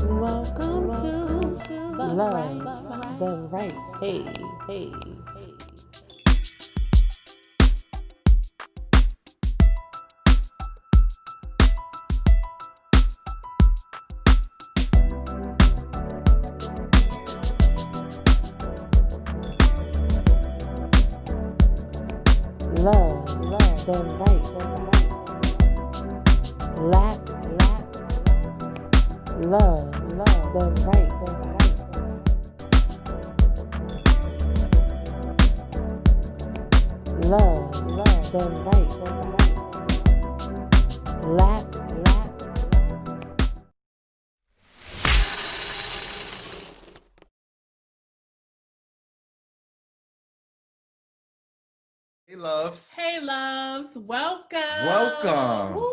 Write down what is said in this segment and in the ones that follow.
Welcome to Loves the Wright Spot. Hey. Love the Wright Love the Wright Love the Wright Hey, loves. Hey, loves. Welcome. Woo.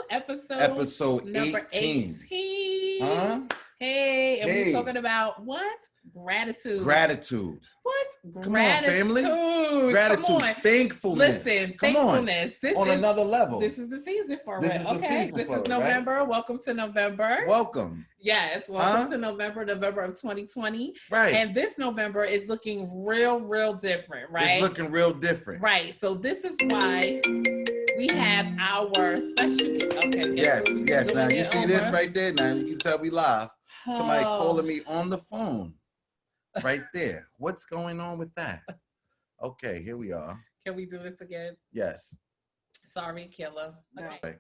Episode number 18. Huh? Hey, and Hey. we're talking about what? Gratitude. What? Come on, family. Gratitude. Come on. Thankfulness. Listen, Come thankfulness. on. On another level. This is the season for This it. is the Okay. season This for is it, November. right? Welcome to November. Welcome. Yes, welcome to November of 2020. Right. And this November is looking real different, right? It's looking real different. Right. So this is why we have our special guest. Okay. Yes. Now you see this right there. Now you can tell we live. Somebody calling me on the phone right there. What's going on with that? Okay, here we are. Can we do this again? Yes. Sorry, Akila. Okay. Right.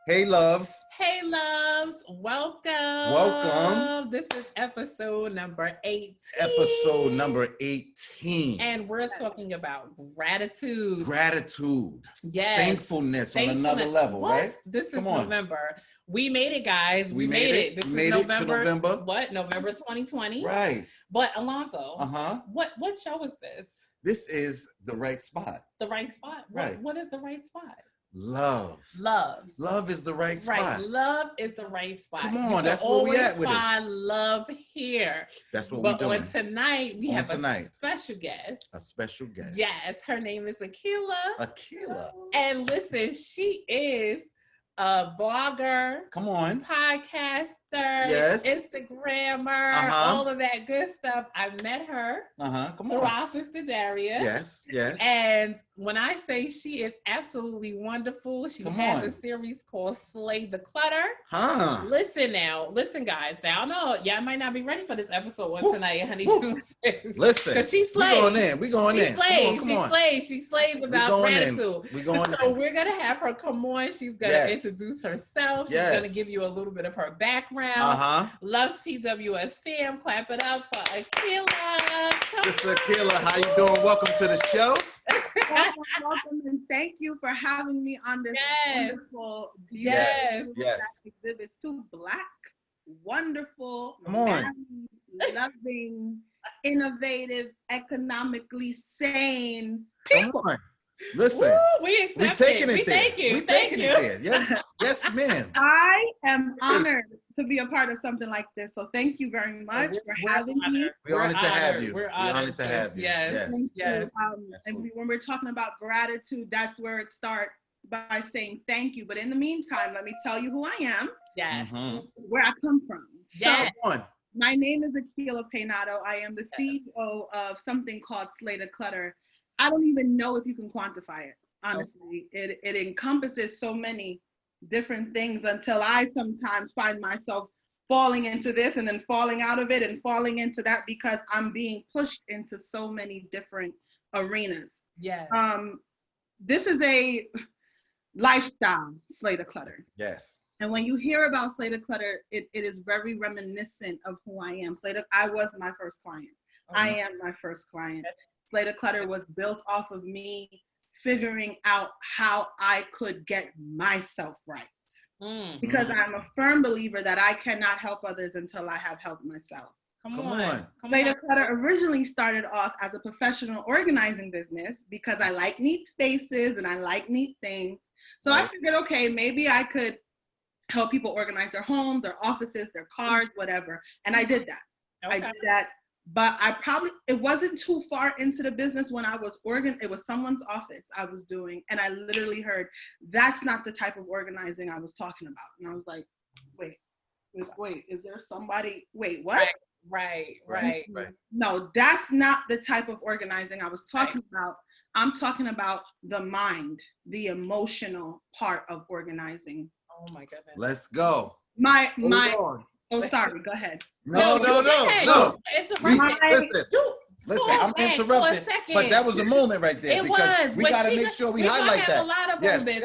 Hey, loves. Hey, loves. Welcome. This is episode number 18. Episode number 18. And we're talking about gratitude. Yes. Thankfulness on another level, what? Right? This is Come on. November. We made it, guys. We made it. This made is it to November. What? November 2020. Right. But Alonso, Uh-huh. what show is this? This is the Right Spot. The Right Spot. Right. What is the right spot? Love. Loves. Love is the right spot. Right. Love is the right spot. Come You on, can that's where we at with it. always find love here. That's what we're But doing. on tonight, we have tonight. a special guest. A special guest. Yes, her name is Akila. Akila. And listen, she is a blogger, Come on. podcaster, Yes. Instagrammer, Uh-huh. all of that good stuff. I met her Come through on. our sister Darius. Yes. And when I say she is absolutely wonderful, she Come has on. a series called SlaytheClutter. Huh. Listen, guys. Now I know y'all might not be ready for this episode one tonight, honey. Listen. Because she slays. We going in. She slays about gratitude. We going So in. we're gonna have her come on. She's gonna introduce herself. She's gonna give you a little bit of her background. LovesTWS fam, clap it up for Akila. Sister Akila, how you doing? Welcome to the show. Welcome, and thank you for having me on this wonderful, Yes. exhibit. It's two Black, wonderful, Come on. married, loving, innovative, economically sane Come people. on. Listen. Woo, we taking it there. Thank you. We taking it there. Yes, ma'am. I am honored to be a part of something like this. So thank you very much for having me. We're honored to have you. We're honored to have you. Yes. Thank Yes. you. When we're talking about gratitude, that's where it starts by saying thank you. But in the meantime, let me tell you who I am, Yes. where I come from. Yes. Come on. My name is Akila Peynado. I am the CEO of something called SlaytheClutter. I don't even know if you can quantify it, honestly. It encompasses so many different things until I sometimes find myself falling into this and then falling out of it and falling into that because I'm being pushed into so many different arenas. Yes. This is a lifestyle, SlaytheClutter. Yes. And when you hear about SlaytheClutter, it is very reminiscent of who I am. I was my first client. I am my first client. SlaytheClutter was built off of me figuring out how I could get myself right. Because I'm a firm believer that I cannot help others until I have helped myself. Come on. SlaytheClutter originally started off as a professional organizing business because I like neat spaces and I like neat things. So I figured, okay, maybe I could help people organize their homes, their offices, their cars, whatever. And I did that. I did that. But it wasn't too far into the business when I was it was someone's office I was doing. And I literally heard, that's not the type of organizing I was talking about. And I was like, wait, wait, is there somebody? Wait, what? Right. No, that's not the type of organizing I was talking about. I'm talking about the mind, the emotional part of organizing. Oh my goodness. Let's go. Oh, sorry. Go ahead. No. Listen, I'm interrupting, but that was a moment right there. We got to make sure we highlight that. A lot of moments.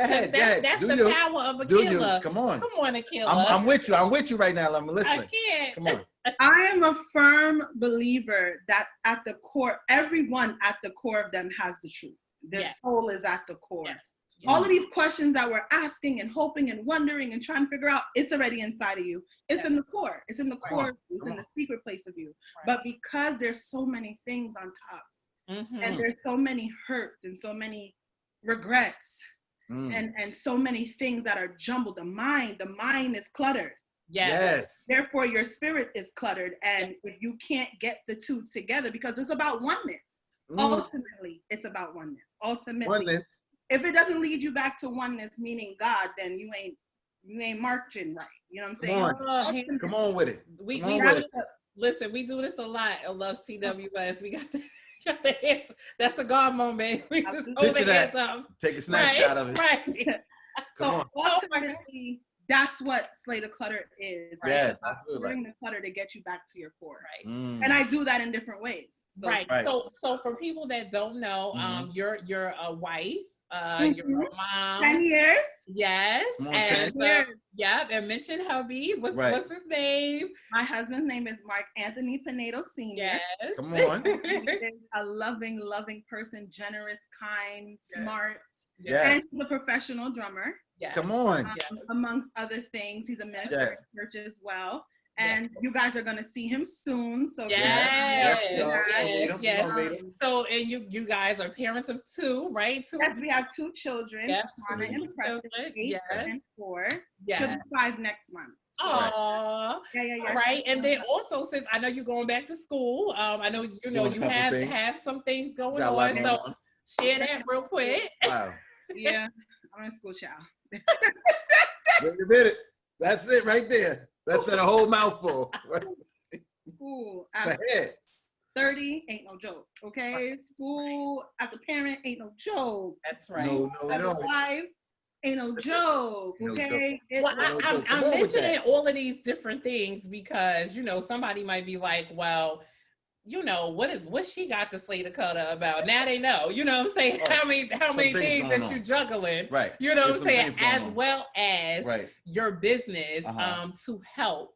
That's the power of Akila. Come on, Akila. I'm with you right now. I'm listening. I can't. Come on. I am a firm believer that at the core, everyone at the core of them has the truth. Their soul is at the core. Yes. All of these questions that we're asking and hoping and wondering and trying to figure out, it's already inside of you. It's in the core. It's in the core. It's in the secret place of you. But because there's so many things on top, and there's so many hurts and so many regrets, and so many things that are jumbled, the mind is cluttered. Yes. Therefore, your spirit is cluttered. And if you can't get the two together, because it's about oneness. Ultimately, it's about oneness. Oneness. If it doesn't lead you back to oneness, meaning God, then you ain't marching right. You know what I'm saying? Come on with it. Listen, we do this a lot at LovesTWS. We got the hands. That's a God moment. We just hold the hands up. Take a snapshot of it. Right. So ultimately, that's what SlaytheClutter is. Right? Yes, I feel bring the clutter to get you back to your core. Right. And I do that in different ways. So for people that don't know, you're a wife, you're a mom. 10 years. Yes. And and mention hubby. What's his name? My husband's name is Akila Peynado CEO. Yes. Come on. He's a loving person, generous, kind, smart. Yes. And he's a professional drummer. Yes. Come on. Amongst other things, he's a minister at church as well. And you guys are gonna see him soon. So yes. So and you guys are parents of two, right? Yes, we have two children. Yes. Anna and Preston, 8 and 4. Yes. She'll be 5 next month. Aww. Yeah. Right. And then also, since I know you're going back to school, I know you have some things going on. So share that real quick. Wow. Yeah, I'm a school child. Wait a minute. That's it right there. That's a whole mouthful. School at 30 ain't no joke. Okay, school as a parent ain't no joke. That's right. No. As a wife ain't no joke. Okay. Well, I'm mentioning all of these different things because somebody might be like, well, what she got to SlaytheClutter about? Now they know. You know what I'm saying? How many things that you juggling? Right. You know what I'm saying? As well as your business to help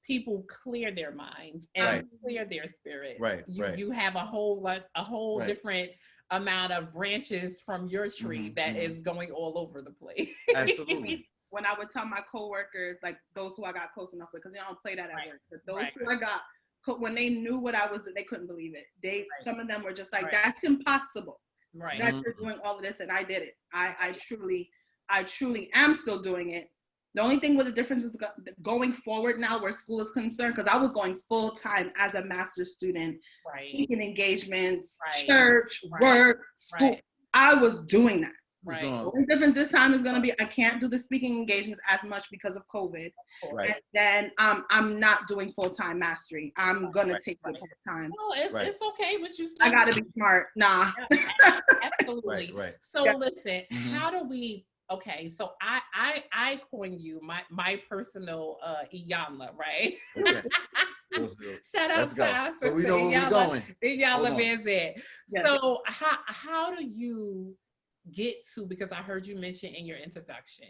people clear their minds and clear their spirit. Right. You have a whole different amount of branches from your tree that is going all over the place. Absolutely. When I would tell my coworkers, like those who I got close enough with, because I don't play that at work, but those who I got, when they knew what I was doing, they couldn't believe it. Some of them were just like, that's impossible. Right. That you're doing all of this, and I did it. I truly am still doing it. The only thing with the difference is going forward now where school is concerned, because I was going full time as a master's student, speaking engagements, church, work, school. I was doing that. Right. The only difference this time is going to be I can't do the speaking engagements as much because of COVID. And then I'm not doing full-time mastery. I'm going to take it part-time. Well, it's okay, but you still I got to be smart. Nah. Absolutely. So listen, how do we so I coined you my personal Iyanla, right? Okay. Shut up, Sai. So we know where we're going. Iyanla Vincent. So how do you get to, because I heard you mention in your introduction,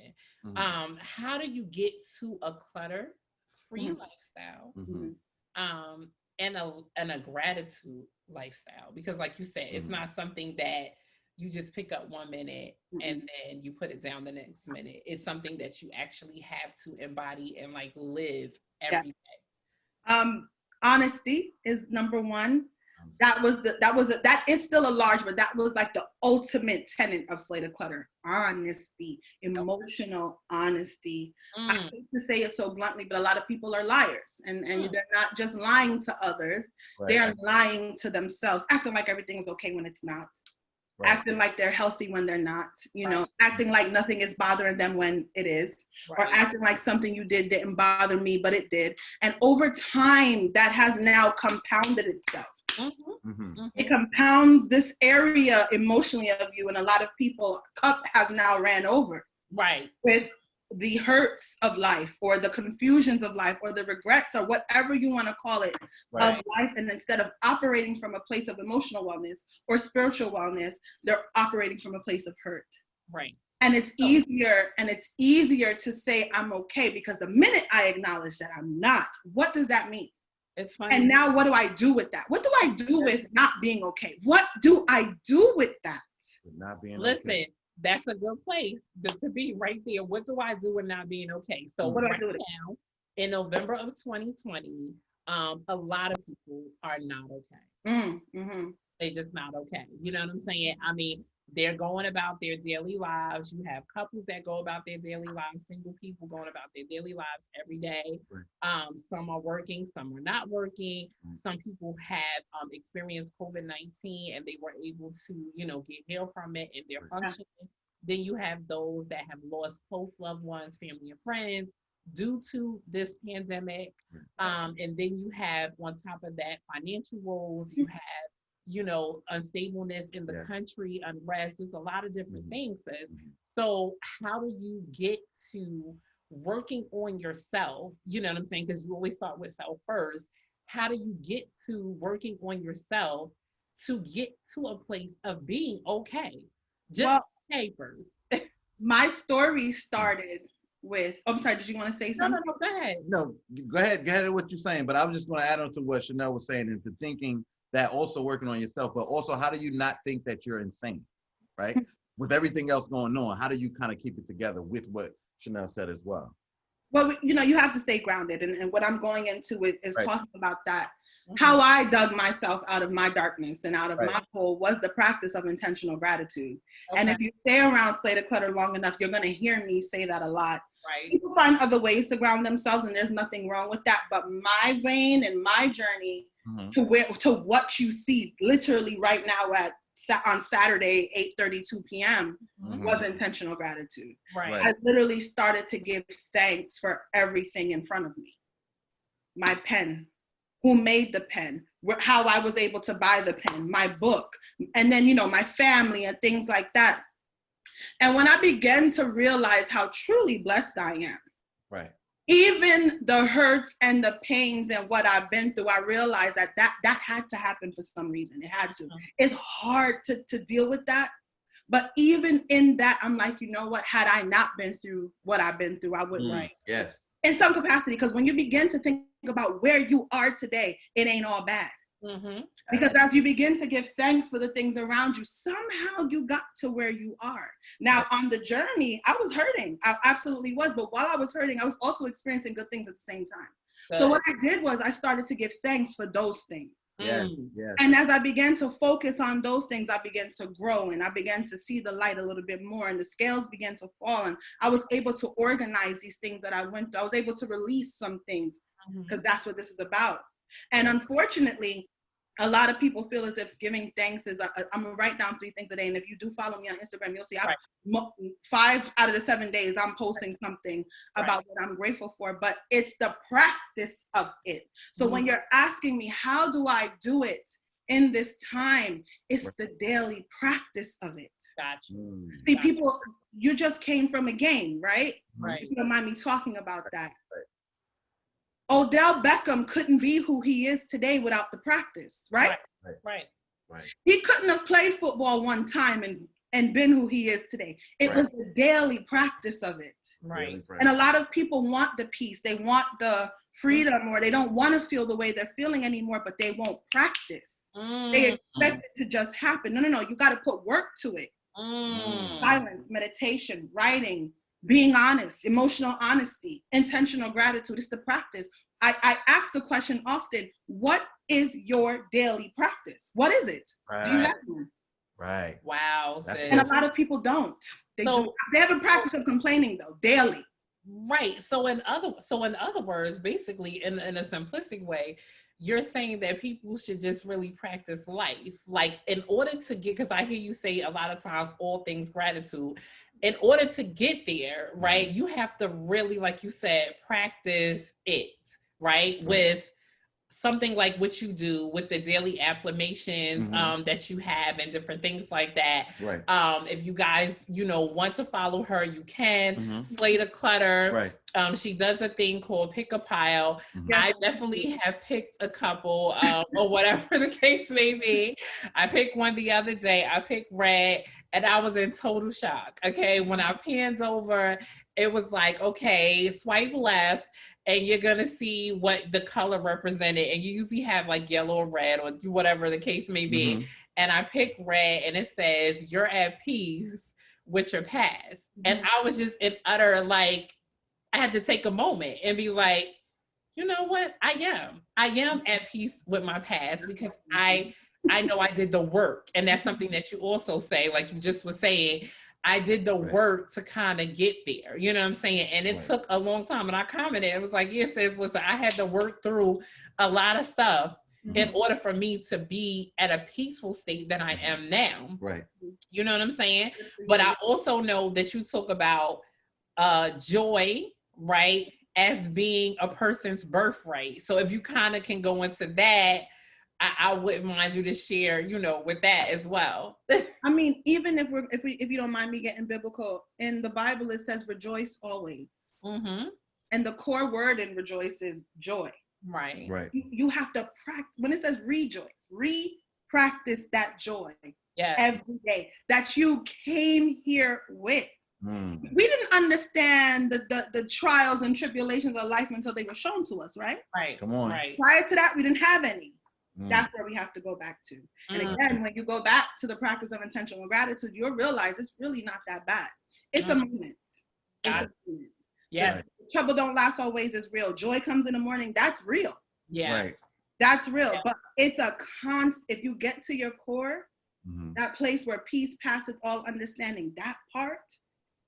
how do you get to a clutter-free lifestyle and a gratitude lifestyle? Because like you said, it's not something that you just pick up 1 minute and then you put it down the next minute. It's something that you actually have to embody and like live every day. Honesty is number one. That is still a large, but that was like the ultimate tenet of SlaytheClutter. Honesty, emotional honesty. I hate to say it so bluntly, but a lot of people are liars, and they're not just lying to others; they are lying to themselves, acting like everything is okay when it's not. acting like they're healthy when they're not, you know, acting like nothing is bothering them when it is, or acting like something you did didn't bother me, but it did. And over time, that has now compounded itself. It compounds this area emotionally of you, and a lot of people, cup has now ran over. With the hurts of life, or the confusions of life, or the regrets, or whatever you want to call it, of life. And instead of operating from a place of emotional wellness or spiritual wellness, they're operating from a place of hurt. And it's easier to say I'm okay, because the minute I acknowledge that I'm not, what does that mean? It's funny. And now what do I do with that? What do I do with not being okay? What do I do with that? Not being Listen, okay. That's a good place to be right there. What do I do with not being okay? So what do right I do with now, in November of 2020, a lot of people are not okay. They're just not okay. You know what I'm saying? I mean, they're going about their daily lives. You have couples that go about their daily lives, single people going about their daily lives every day. Some are working, some are not working. Some people have experienced COVID-19 and they were able to, you know, get healed from it and they're functioning. Then you have those that have lost close loved ones, family and friends due to this pandemic. And then you have, on top of that, financial woes. You have, you know, unstableness in the country, unrest. There's a lot of different things, sis. So how do you get to working on yourself? You know what I'm saying? Because you always start with self first. How do you get to working on yourself to get to a place of being okay? Just papers. My story started with, I'm sorry, did you want to say something? No, go ahead. No, go ahead with what you're saying, but I was just going to add on to what Chanel was saying, into thinking that also working on yourself, but also how do you not think that you're insane, right? With everything else going on, how do you kind of keep it together with what Chanel said as well? Well, you know, you have to stay grounded. And what I'm going into is talking about that. How I dug myself out of my darkness and out of my hole was the practice of intentional gratitude. And if you stay around SlaytheClutter long enough, you're going to hear me say that a lot. People find other ways to ground themselves, and there's nothing wrong with that. But my vein and my journey to what you see literally right now on Saturday, 8:32 p.m. was intentional gratitude. I literally started to give thanks for everything in front of me. My pen, who made the pen, how I was able to buy the pen, my book, and then, you know, my family and things like that. And when I began to realize how truly blessed I am, even the hurts and the pains and what I've been through, I realized that had to happen for some reason. It had to. It's hard to deal with that. But even in that, I'm like, you know what? Had I not been through what I've been through, I wouldn't. Yes. In some capacity, because when you begin to think about where you are today, it ain't all bad. Because as you begin to give thanks for the things around you, somehow you got to where you are. Now, on the journey, I was hurting. I absolutely was. But while I was hurting, I was also experiencing good things at the same time. So what I did was I started to give thanks for those things. And as I began to focus on those things, I began to grow and I began to see the light a little bit more, and the scales began to fall, and I was able to organize these things that I went through. I was able to release some things, because that's what this is about. And unfortunately, a lot of people feel as if giving thanks is, I'm gonna write down 3 things a day. And if you do follow me on Instagram, you'll see 5 out of the 7 days I'm posting something about what I'm grateful for, but it's the practice of it. So when you're asking me, how do I do it in this time? It's the daily practice of it. See, people, you just came from a game, right? If you don't mind me talking about that. Odell Beckham couldn't be who he is today without the practice, right? He couldn't have played football one time and been who he is today. It was the daily practice of it. And a lot of people want the peace. They want the freedom, or they don't want to feel the way they're feeling anymore, but they won't practice. They expect it to just happen. No. You got to put work to it. Silence, meditation, writing, being honest, emotional honesty, intentional gratitude. It's the practice. I ask the question often, what is your daily practice? What is it? Do you have one? Wow. And a lot of people don't. They have a practice of complaining though, daily. So in other words, basically in a simplistic way, you're saying that people should just really practice life. Like in order to get, because I hear you say a lot of times, all things gratitude. In order to get there, right, you have to really, like you said, practice it, right? With something like what you do with the daily affirmations that you have and different things like that. Right. If you guys, want to follow her, you can. SlaytheClutter. Right. She does a thing called Pick a Pile. I definitely have picked a couple, or whatever the case may be. I picked one the other day. I picked red, and I was in total shock. Okay, when I panned over, it was like, okay, swipe left, and you're going to see what the color represented. And you usually have like yellow or red or whatever the case may be. And I picked red, and it says, you're at peace with your past. And I was just in utter, like, I had to take a moment and be like, you know what? I am at peace with my past, because I know I did the work. And that's something that you also say, like you just was saying, I did the work to kind of get there. You know what I'm saying? And it took a long time. And I commented, it was like, yeah, sis, listen, I had to work through a lot of stuff in order for me to be at a peaceful state that I am now. Right. You know what I'm saying? But I also know that you talk about joy, right, as being a person's birthright. So if you kind of can go into that, I wouldn't mind you to share, with that as well. I mean, even if you don't mind me getting biblical, in the Bible it says rejoice always, and the core word in rejoice is joy. Right. You have to practice. When it says rejoice, practice that joy every day that you came here with. We didn't understand the trials and tribulations of life until they were shown to us, right? Right. Come on. Right. Prior to that, we didn't have any. That's where we have to go back to. And again, when you go back to the practice of intentional gratitude, you'll realize it's really not that bad. It's a moment. Yeah. Trouble don't last always is real. Joy comes in the morning. That's real. Yeah. Right. That's real. But it's a if you get to your core, that place where peace passeth all understanding, that part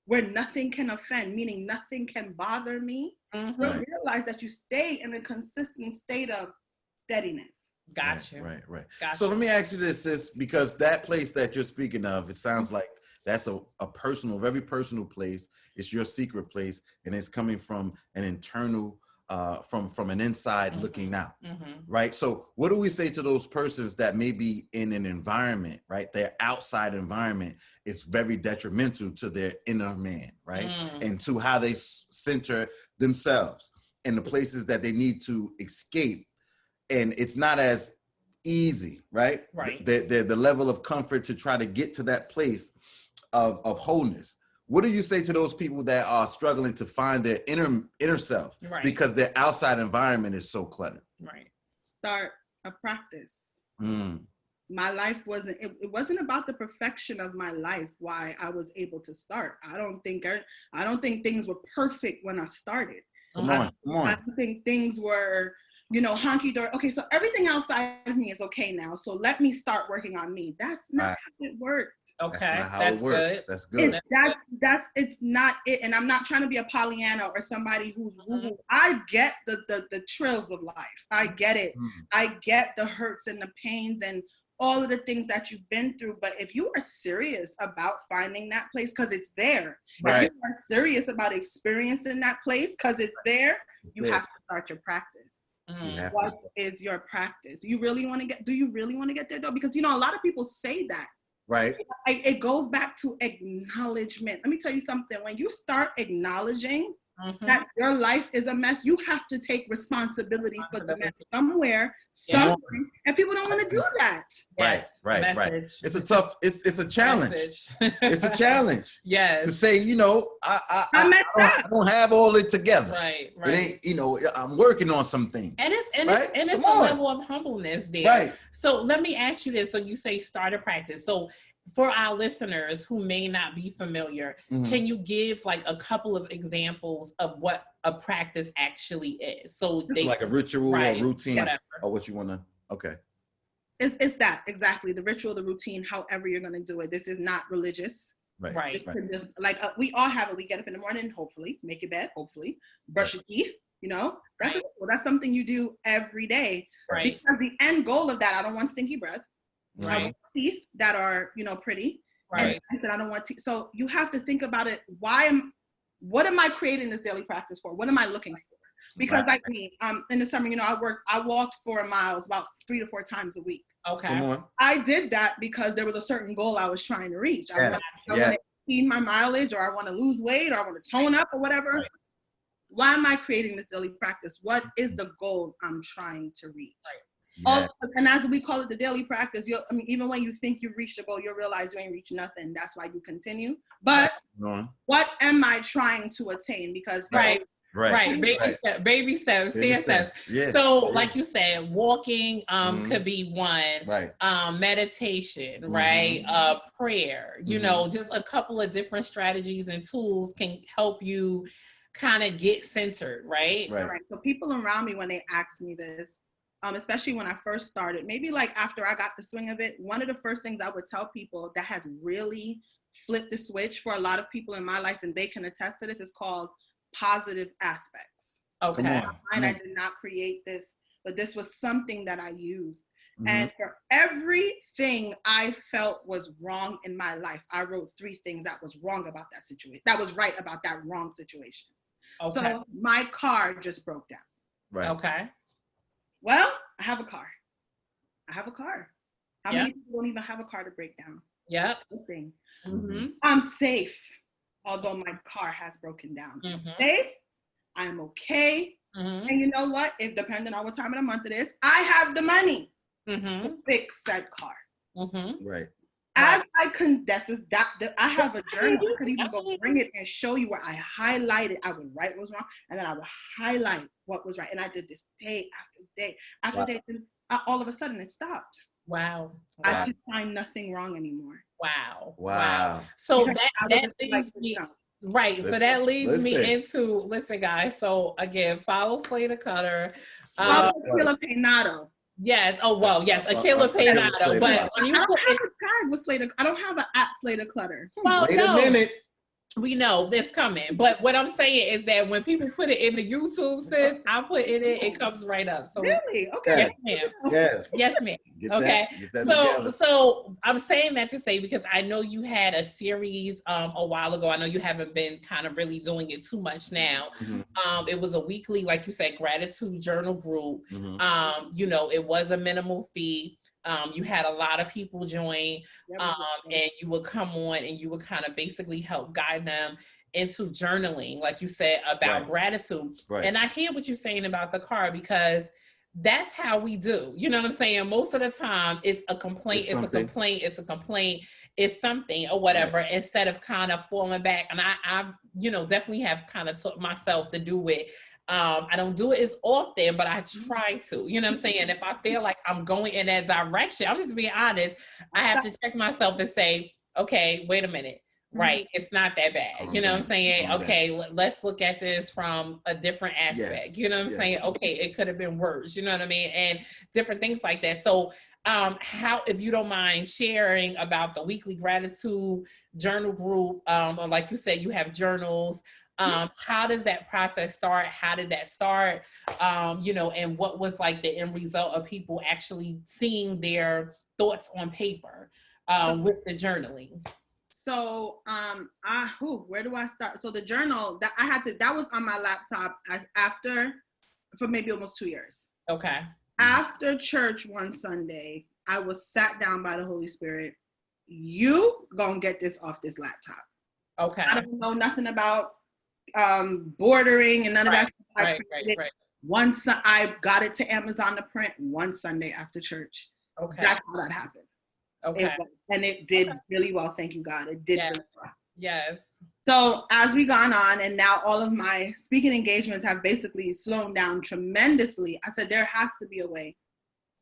where nothing can offend, meaning nothing can bother me, you'll realize that you stay in a consistent state of steadiness. Gotcha. Right. Gotcha. So let me ask you this, sis, because that place that you're speaking of, it sounds like that's a personal, very personal place. It's your secret place, and it's coming from an internal, from an inside looking out, right? So what do we say to those persons that may be in an environment, right? Their outside environment is very detrimental to their inner man, right? And to how they center themselves and the places that they need to escape. And it's not as easy, right? Right. The level of comfort to try to get to that place of wholeness. What do you say to those people that are struggling to find their inner self because their outside environment is so cluttered? Right. Start a practice. My life it wasn't about the perfection of my life why I was able to start. I don't think things were perfect when I started. Come on. I don't think things were honky-dory. Okay, so everything outside of me is okay now. So let me start working on me. That's not how it works. Okay, that's not how it works. Good. That's good. It's not it. And I'm not trying to be a Pollyanna or somebody who's woo-woo. I get the trills of life. I get it. I get the hurts and the pains and all of the things that you've been through. But if you are serious about finding that place, because it's there, if you are serious about experiencing that place, because it's there, you have to start your practice. What is your practice? Do you really want to get there though? Because a lot of people say that. Right. It goes back to acknowledgement. Let me tell you something. When you start acknowledging that your life is a mess, you have to take responsibility for the mess somewhere, and people don't want to do that. Right. It's a tough. It's a challenge. It's a challenge. Yes. To say, I don't have all it together. Right. It ain't, I'm working on some things. And it's a level of humbleness there. Right. So let me ask you this. So you say start a practice. So for our listeners who may not be familiar, can you give like a couple of examples of what a practice actually is? So it's like a ritual or routine or what you want to, okay. It's that, exactly. The ritual, the routine, however you're going to do it. This is not religious. Right. We all have it. We get up in the morning, hopefully, make your bed, hopefully, brush your teeth, You know, that's Right. that's something you do every day. Right. Because the end goal of that, I don't want stinky breath. I Right. want teeth that are, pretty. Right. And I said, I don't want teeth. So you have to think about it. What am I creating this daily practice for? What am I looking for? Because like me, in the summer, I walked 4 miles about 3 to 4 times a week. Okay. Come on. I did that because there was a certain goal I was trying to reach. I Yes. want to exceed my mileage, or I want to lose weight, or I want to tone up, or whatever. Right. Why am I creating this daily practice? What is the goal I'm trying to reach? Right. Yeah. And as we call it the daily practice, even when you think you've reached a goal, you'll realize you ain't reached nothing. That's why you continue. But what am I trying to attain? Because Right. Right. Baby steps, stair steps. Yeah. So, like you said, walking could be one. Right. Meditation, right? Prayer. You know, just a couple of different strategies and tools can help you kind of get centered, right? Right. So people around me, when they ask me this, especially when I first started, maybe like after I got the swing of it, one of the first things I would tell people that has really flipped the switch for a lot of people in my life, and they can attest to this, is called positive aspects. Okay. I did not create this, but this was something that I used. And for everything I felt was wrong in my life, I wrote 3 things that was wrong about that situation. That was right about that wrong situation. Okay. So my car just broke down. Right. Okay. Well, I have a car. How many people don't even have a car to break down? Yep. Thing. Mm-hmm. I'm safe, although my car has broken down. I'm safe. I'm okay. And you know what? If depending on what time of the month it is, I have the money to fix that car. Right. As I I have a journal. I could even go bring it and show you where I highlighted. I would write what was wrong, and then I would highlight what was right. And I did this day after day after day. All of a sudden, it stopped. Wow. I could find nothing wrong anymore. Wow. So that leads me. Right. So that leads me into, listen, guys. So again, follow SlaytheClutter. Akila Peynado. Yes. Oh, well, yes. Akila Peynado. But when you I don't have a tag with Slayther. I don't have an @SlaytheClutter. Well, Wait a minute. We know this coming. But what I'm saying is that when people put it in the YouTube, sis, I put it in, it comes right up. So really? Okay. Yes, ma'am. Yes, ma'am. Okay. Get that So I'm saying that to say, because I know you had a series a while ago. I know you haven't been kind of really doing it too much now. It was a weekly, like you said, gratitude journal group. It was a minimal fee. You had a lot of people join, and you would come on and you would kind of basically help guide them into journaling, like you said, about gratitude. Right. And I hear what you're saying about the car, because that's how we do. You know what I'm saying? Most of the time it's a complaint, it's something or whatever, instead of kind of falling back. And I definitely have kind of taught myself to do it. I don't do it as often, but I try to, you know what I'm saying? If I feel like I'm going in that direction, I'm just being honest, I have to check myself and say, okay, wait a minute. Right. It's not that bad. You know what I'm saying? Okay, let's look at this from a different aspect. You know what I'm saying? Okay, it could have been worse. You know what I mean? And different things like that. So how, if you don't mind sharing about the weekly gratitude journal group, or like you said, you have journals. How does that process start? How did that start? And what was like the end result of people actually seeing their thoughts on paper with the journaling? So, where do I start? So the journal that was on my laptop for maybe almost 2 years. Okay. After church one Sunday, I was sat down by the Holy Spirit. You gonna get this off this laptop. Okay. I don't know nothing about bordering and none of that. Right. I got it to Amazon to print one Sunday after church. Okay. That's how that happened. Okay. And it did really well. Thank you, God. It did really well. Yes. So as we gone on, and now all of my speaking engagements have basically slowed down tremendously, I said there has to be a way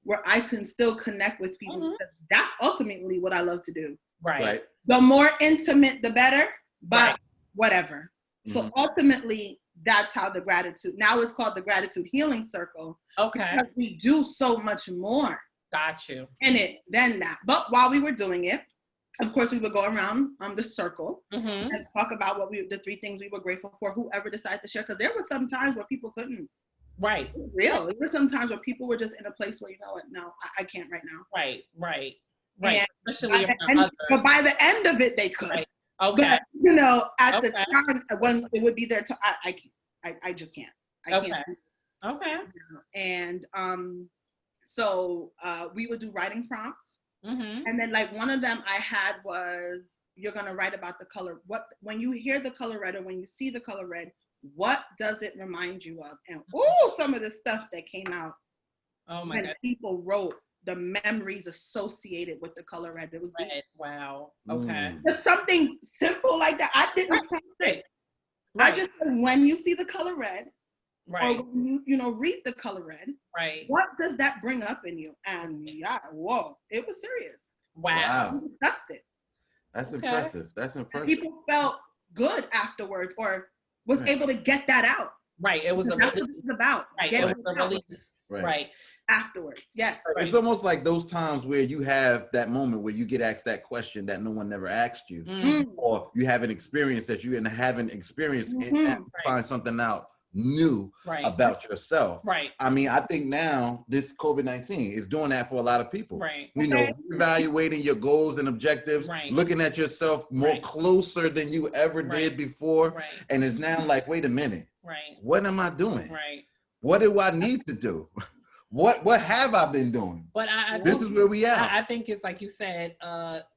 where I can still connect with people. That's ultimately what I love to do. Right. The more intimate, the better, but whatever. So ultimately, that's how the gratitude, now it's called the Gratitude Healing Circle. Okay. Because we do so much more. Got you. In it than that. But while we were doing it, of course, we would go around the circle Mm-hmm. and talk about the 3 things we were grateful for, whoever decided to share. Because there were some times where people couldn't. Right. Real. There were some times where people were just in a place where, you know what, no, I can't right now. Right. And Especially around others. but by the end of it, they could. Right. Okay. But, you know, at Okay. the time when it would be their time, I can't. I just can't. I Okay. can't. Okay. And so we would do writing prompts. Mm-hmm. And then like one of them I had was, you're going to write about the color. When you hear the color red or when you see the color red, what does it remind you of? And some of the stuff that came out. Oh my when God. people wrote the memories associated with the color red. It was Red. Wow. Okay. just something simple like that. I didn't prompt it. Right. I just said, when you see the color red, Right. or when you read the color red, Right. what does that bring up in you? And yeah, whoa, it was serious. Wow. We discussed it. That's Okay. impressive. That's impressive. People felt good afterwards, or was able to get that out. Right. It was a That's what release. it's about. Right. Get It it was a out release. Right. Right. afterwards. Yes. It's almost like those times where you have that moment where you get asked that question that no one never asked you, Mm. or you have an experience that you haven't experienced and you find something out new Right. about yourself. Right. I mean, I think now this COVID-19 is doing that for a lot of people. Right. You know, evaluating your goals and objectives, Right. looking at yourself more Right. closer than you ever Right. did before. Right. And it's now like, wait a minute, Right. what am I doing? Right. What do I need to do? What have I been doing? But This is where we are. I think it's like you said,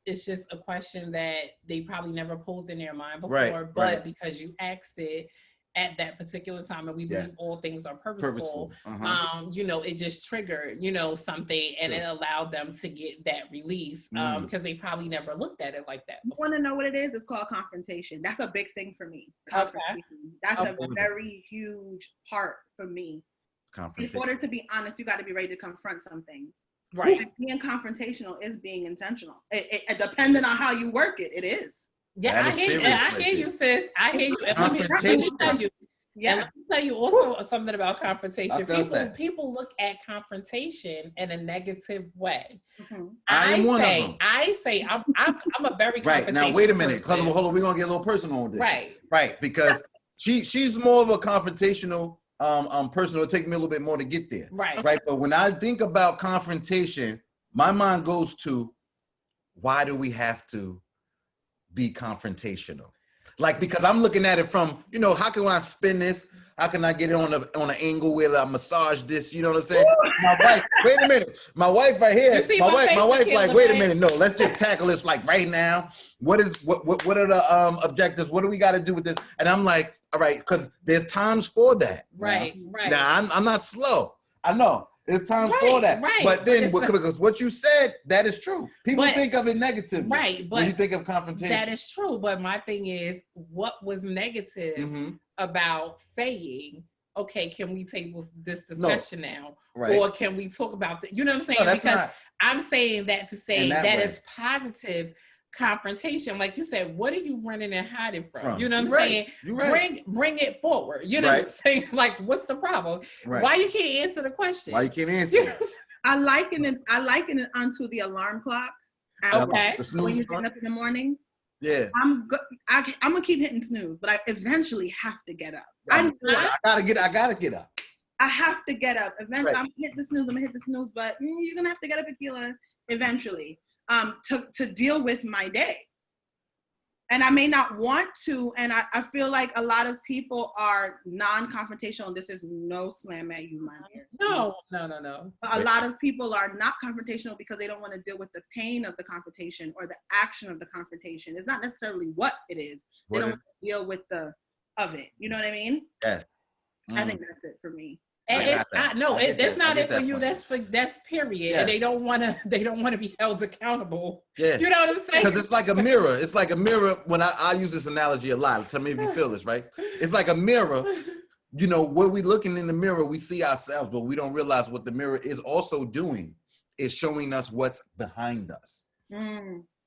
it's just a question that they probably never posed in their mind before, Right, but right. because you asked it at that particular time, and we believe Yes. all things are purposeful. Uh-huh. You know, it just triggered, something, and Sure. it allowed them to get that release because they probably never looked at it like that You before. want to know what it is? It's called confrontation. That's a big thing for me. Confrontation. That's Okay. a very huge part for me. In Confrontation. order to be honest, you got to be ready to confront some things. Right. And being confrontational is being intentional. It depending on how you work it, it is. Yeah, That I is hear, serious I right hear you, there. sis. I hear you. And let me Confrontation. tell you. Yeah. And let me tell you also something about confrontation. I felt that. People look at confrontation in a negative way. Mhm. I am one of them. I say I'm a very Right. confrontational Now, wait a minute. person. Hold on. We're going to get a little personal on this. Right. Right. Because she's more of a confrontational person. It'll take me a little bit more to get there. Right. Right. But when I think about confrontation, my mind goes to, why do we have to be confrontational? Like, because I'm looking at it from, how can I spin this? How can I get it on an angle where I massage this? You know what I'm saying? My wife, wait a minute. My wife right here. You see My my wife face, like, Akila, wait a right? minute. No, let's just tackle this like right now. What are the objectives? What do we got to do with this? And I'm like, all right, because there's times for that. Right. Right. Now I'm not slow. I know. There's times Right, for that. right. But then, But it's because what you said, that is true. People But- think of it negatively. Right, when you but think of confrontation. that is true. But my thing is, what was negative Mhm. about saying, okay, can we table this discussion now? Right. Or can we talk about that? You know what I'm saying? No, that's Because not. I'm saying that to say In that that way. is positive confrontation. Like you said, what are you running and hiding from? You know what I'm You're right. saying? You're right. Bring it forward. You know what I'm Right. saying? Like, what's the problem? Right. Why you can't answer the question? Why you can't answer? You know what I'm saying? I liken it onto the alarm clock. Okay. The When snooze you're clock? getting up in the morning, Yeah. I'm gonna keep hitting snooze, but I eventually have to get up. I gotta get up. I have to get up. Eventually, Right. I'm gonna hit the snooze, but you're gonna have to get up, Akila, eventually, to deal with my day. And I may not want to, and I feel like a lot of people are non-confrontational. This is no slam at you, my dear. No. A lot of people are not confrontational because they don't want to deal with the pain of the confrontation or the action of the confrontation. It's not necessarily what it is. They don't want to deal with of it. You know what I mean? Yes. I think that's it for me. And I got it's that. not, I get that's that. not I get it for that you. point. That's period. Yes. And they don't want to be held accountable. Yeah. You know what I'm saying? Because it's like a mirror. It's like a mirror. When I use this analogy a lot. Tell me if you feel this, right? It's like a mirror. When we looking in the mirror, we see ourselves, but we don't realize what the mirror is also doing. It's showing us what's behind us.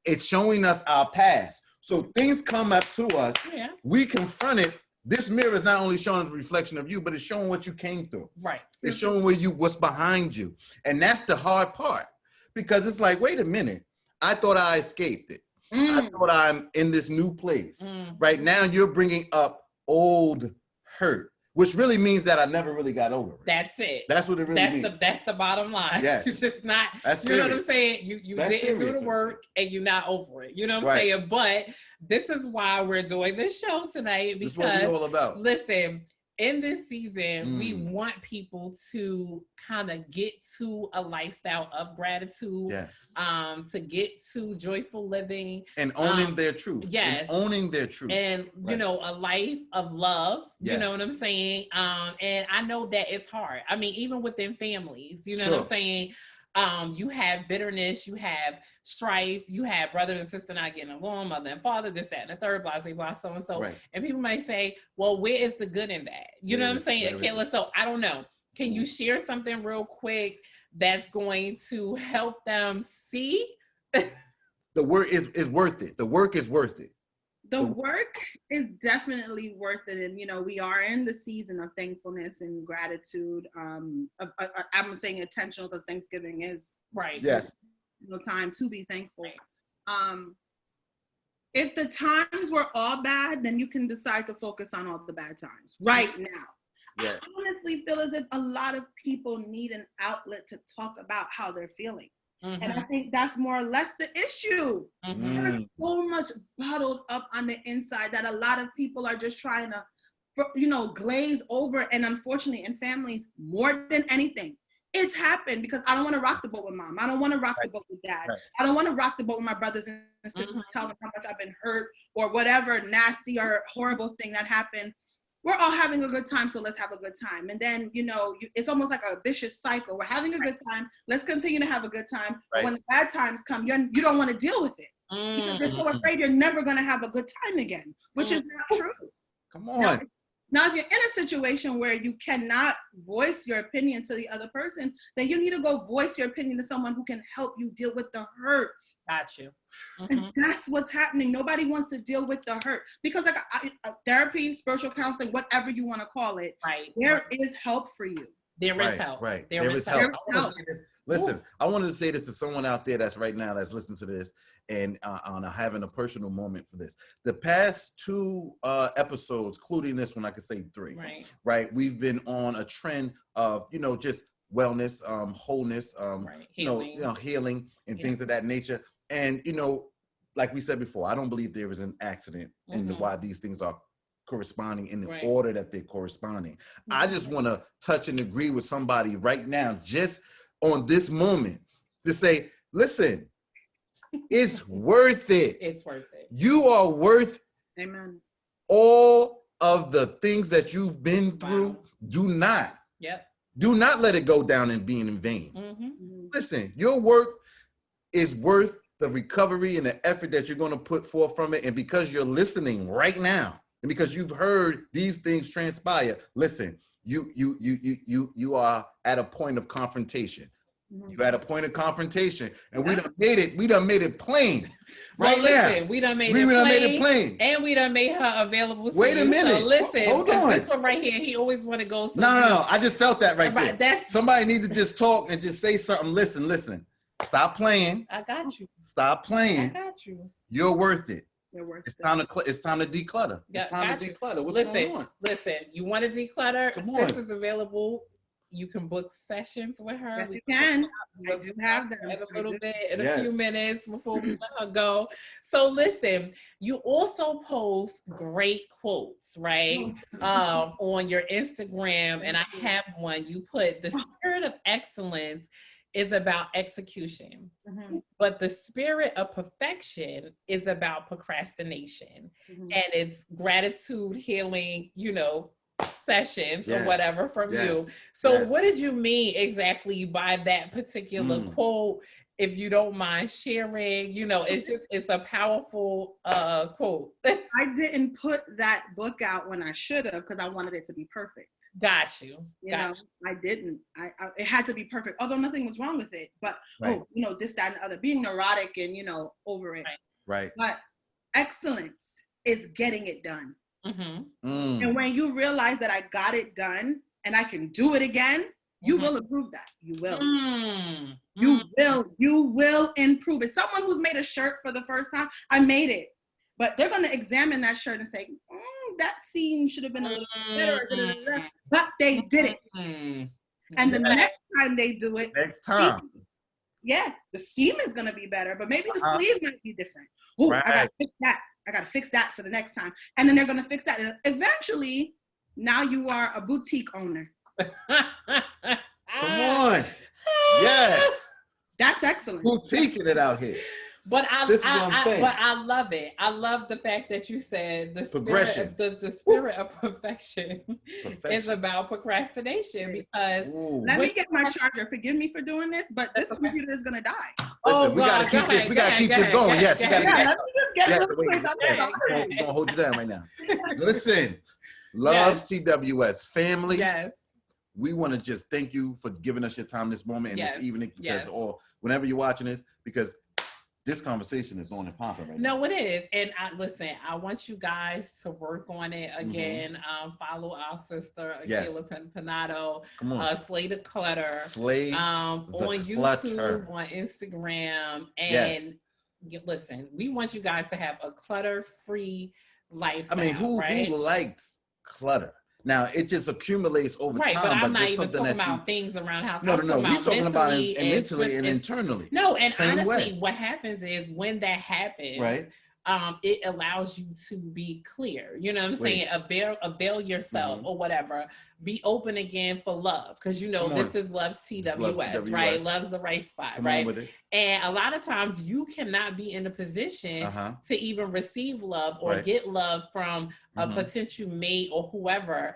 It's showing us our past. So things come up to us. Yeah. We confront it. This mirror is not only showing a reflection of you, but it's showing what you came through. Right. It's showing what's behind you. And that's the hard part, because it's like, wait a minute, I thought I escaped it. I thought I'm in this new place. Right now, you're bringing up old hurt, which really means that I never really got over it. That's it. That's what it really means. That's the bottom line. Yes. It's just not, That's you know what I'm serious. saying? You That's didn't do serious the right work and you're not over it. You know what I'm Right. saying? But this is why we're doing this show tonight, This is what we're because all about. listen, in this season, we want people to kind of get to a lifestyle of gratitude, Yes. to get to joyful living. And owning their truth. Yes. And owning their truth. And, you Right. know, a life of love, you know Yes. what I'm saying? And I know that it's hard. I mean, even within families, you know what I'm Sure. saying? You have bitterness, you have strife, you have brothers and sisters not getting along, mother and father, this, that, and the third, blah, blah, blah, so and so. Right. And people might say, well, where is the good in that? You know what I'm saying, There is. Akila? So I don't know. Can you share something real quick that's going to help them see? The work is worth it. The work is worth it. The work is definitely worth it. And, you know, we are in the season of thankfulness and gratitude. I'm saying intentional because Thanksgiving is Right. Yes. no time to be thankful. If the times were all bad, then you can decide to focus on all the bad times right now. Yeah. I honestly feel as if a lot of people need an outlet to talk about how they're feeling. And I think that's more or less the issue. There's so much bottled up on the inside that a lot of people are just trying to, you know, glaze over. And unfortunately, in families, more than anything, it's happened because I don't want to rock the boat with mom. I don't want to rock the boat with dad. Right. I don't want to rock the boat with my brothers and sisters, tell them how much I've been hurt or whatever nasty or horrible thing that happened. We're all having a good time, so let's have a good time. And then, you know, it's almost like a vicious cycle. We're having a good time. Let's continue to have a good time. Right. When the bad times come, you don't want to deal with it because you're so afraid you're never going to have a good time again, which is not true. Come on. Now, if you're in a situation where you cannot voice your opinion to the other person, then you need to go voice your opinion to someone who can help you deal with the hurt. Got you. And that's what's happening. Nobody wants to deal with the hurt because, like, therapy, spiritual counseling, whatever you want to call it, Right. there is help for you. There is help. Right. There is help. I want to say this. Listen, I wanted to say this to someone out there that's right now that's listening to this and on having a personal moment for this. The past 2 episodes, including this one, I could say 3. Right. We've been on a trend of, you know, just wellness, wholeness, healing and things of that nature. And, you know, like we said before, I don't believe there is an accident in why these things are corresponding in the order that they're corresponding. I just want to touch and agree with somebody right now, just on this moment, to say, listen, it's worth it. It's worth it. You are worth Amen. all of the things that you've been through. Wow. Do not let it go down and being in vain. Listen, your work is worth the recovery and the effort that you're going to put forth from it. And because you're listening right now, and because you've heard these things transpire, listen, you are at a point of confrontation. You're at a point of confrontation, and we done made it plain. Right now, we done made it plain, and we done made her available. Wait a minute, so listen, hold on. This one right here, he always want to go. No, I just felt that right there. Somebody needs to just talk and just say something. Listen. Stop playing. I got you. Stop playing. I got you. You're worth it. You're worth it. It's time to declutter. It's time to declutter. What's going on? Listen, you want to declutter? Come on. Sis is available. You can book sessions with her. Yes, you can. I do have them. In a few minutes before we let her go. So listen, you also post great quotes, right? On your Instagram, and I have one. You put, the spirit of excellence is about execution, but the spirit of perfection is about procrastination, and it's gratitude, healing, you know, sessions or whatever from you. So what did you mean exactly by that particular quote? If you don't mind sharing, you know, it's a powerful quote. I didn't put that book out when I should have because I wanted it to be perfect. Got you. I didn't. It had to be perfect, although nothing was wrong with it. But you know, this, that, and the other, being neurotic and, you know, over it. Right. But excellence is getting it done. And when you realize that I got it done and I can do it again, you will improve that. You will. You will improve it. Someone who's made a shirt for the first time, I made it, but they're going to examine that shirt and say, that seam should have been a little better, but they did it. And the next time they do it, the seam is going to be better, but maybe the sleeve might be different. Oh, I got to fix that. I got to fix that for the next time. And then they're going to fix that. And eventually, now you are a boutique owner. Come on. Yes. That's excellent. Boutiquing it out here. But I love it. I love the fact that you said the progression. The spirit of perfection is about procrastination, because let me get my charger. Forgive me for doing this, but this computer is gonna die. Listen, we gotta keep this. We gotta keep this going. Yes, you gotta get We're gonna hold you down right now. Listen, LovesTWS family. Yes. We want to just thank you for giving us your time this moment and this evening, because or whenever you're watching this, because this conversation is on and popping right now. No, it is. And listen, I want you guys to work on it again. Follow our sister, Akila Peynado, SlaytheClutter, on YouTube, on Instagram. And listen, we want you guys to have a clutter-free lifestyle. I mean, who likes clutter? Now, it just accumulates over time. But I'm not even talking about things around house. No. We're talking about mentally and internally. No, and honestly, what happens is when that happens, it allows you to be clear. You know what I'm saying? Avail yourself or whatever. Be open again for love. Because, this is LovesTWS, right? Love's the Wright Spot, right? And a lot of times you cannot be in a position to even receive love or get love from a potential mate or whoever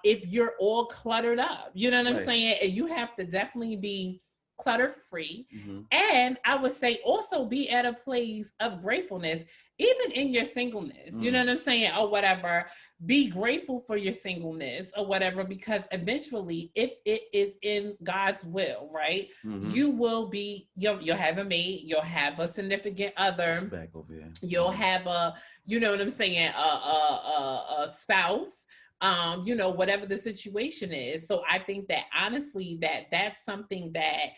if you're all cluttered up. You know what I'm saying? And you have to definitely be clutter-free. And I would say also be at a place of gratefulness, even in your singleness. You know what I'm saying? Or whatever. Be grateful for your singleness or whatever, because eventually, if it is in God's will, right, you will be, you'll have a mate, you'll have a significant other, you'll have a, you know what I'm saying, a spouse, whatever the situation is. So I think that honestly, that's something that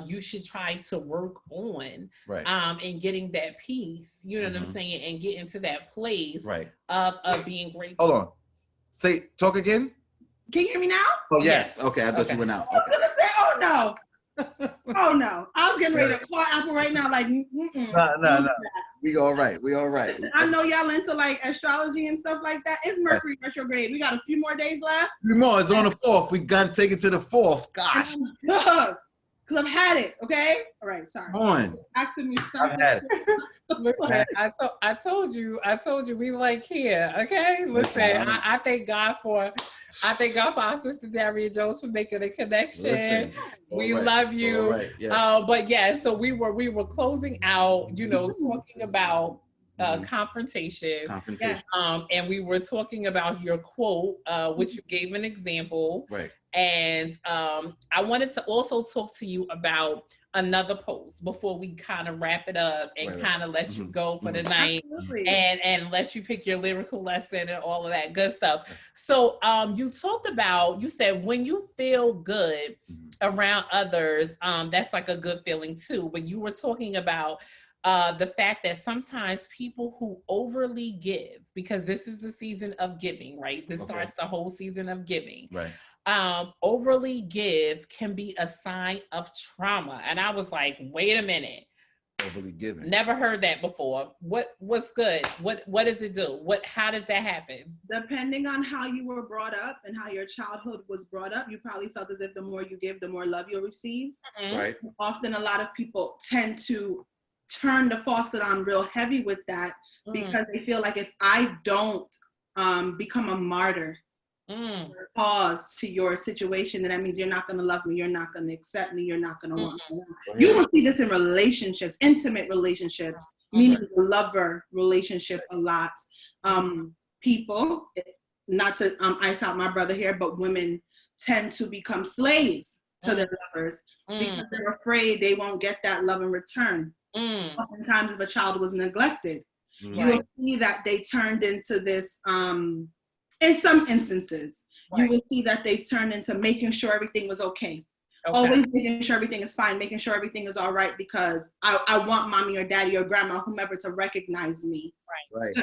you should try to work on, and getting that peace, you know what I'm saying, and get into that place of being grateful. Hold on. Talk again? Can you hear me now? Oh, yes. Okay, I thought you went out. I was going to say, oh, no. Oh, no. I was getting ready to call Apple right now, like, No. We all right. Listen, I know y'all into, like, astrology and stuff like that. It's Mercury retrograde. We got a few more days left. A few more. It's on the 4th. We got to take it to the 4th. Gosh. Because I've had it, okay? All right, sorry. On. Asking me something. I've had it. I told you we like here, okay? Listen, I thank God for our sister Daria Jones for making a connection. We love you. But so we were closing out, talking about confrontation. And we were talking about your quote, which you gave an example. And I wanted to also talk to you about another post before we kind of wrap it up and kind of let you go for the night and let you pick your lyrical lesson and all of that good stuff. So you said when you feel good around others, that's like a good feeling too. But you were talking about the fact that sometimes people who overly give, because this is the season of giving, right? This starts the whole season of giving. Overly give can be a sign of trauma. And I was like, wait a minute. Overly giving. Never heard that before. What's good? What does it do? How does that happen? Depending on how you were brought up and how your childhood was brought up, you probably felt as if the more you give, the more love you'll receive. Often a lot of people tend to turn the faucet on real heavy with that because they feel like if I don't become a martyr, pause to your situation, then that means you're not going to love me, you're not going to accept me, you're not going to want me. You will see this in relationships, intimate relationships, meaning the lover relationship a lot. People, not to ice out my brother here, but women tend to become slaves to their lovers because they're afraid they won't get that love in return. Oftentimes, if a child was neglected, you will see that they turned into this, in some instances, you will see that they turned into making sure everything was okay. Okay. Always making sure everything is fine, making sure everything is all right, because I want mommy or daddy or grandma, whomever, to recognize me, Right.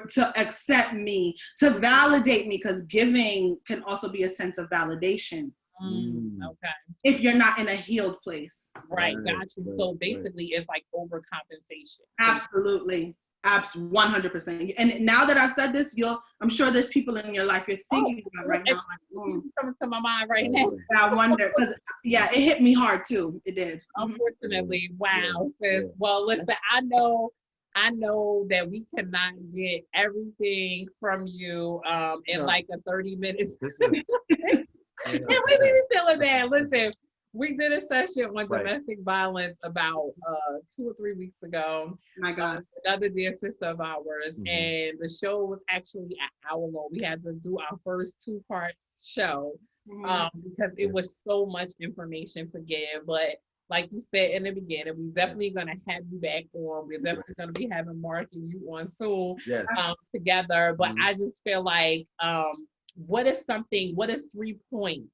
to accept me, to validate me, because giving can also be a sense of validation. Okay. If you're not in a healed place. Right. Got you. So basically, it's like overcompensation. Absolutely. 100%. And now that I've said this, I'm sure there's people in your life you're thinking about right now. Like, coming to my mind right now. I wonder, because it hit me hard too. It did. Unfortunately, wow, sis. Well, listen, I know that we cannot get everything from you in like a 30 minutes. And we be feeling bad. Listen, we did a session on domestic violence about 2 or 3 weeks ago. My God. Another dear sister of ours, and the show was actually an hour long. We had to do our first 2-part show because it was so much information to give. But like you said in the beginning, we're definitely gonna have you back on. We're definitely gonna be having Mark and you on soon together. But I just feel like what is 3 points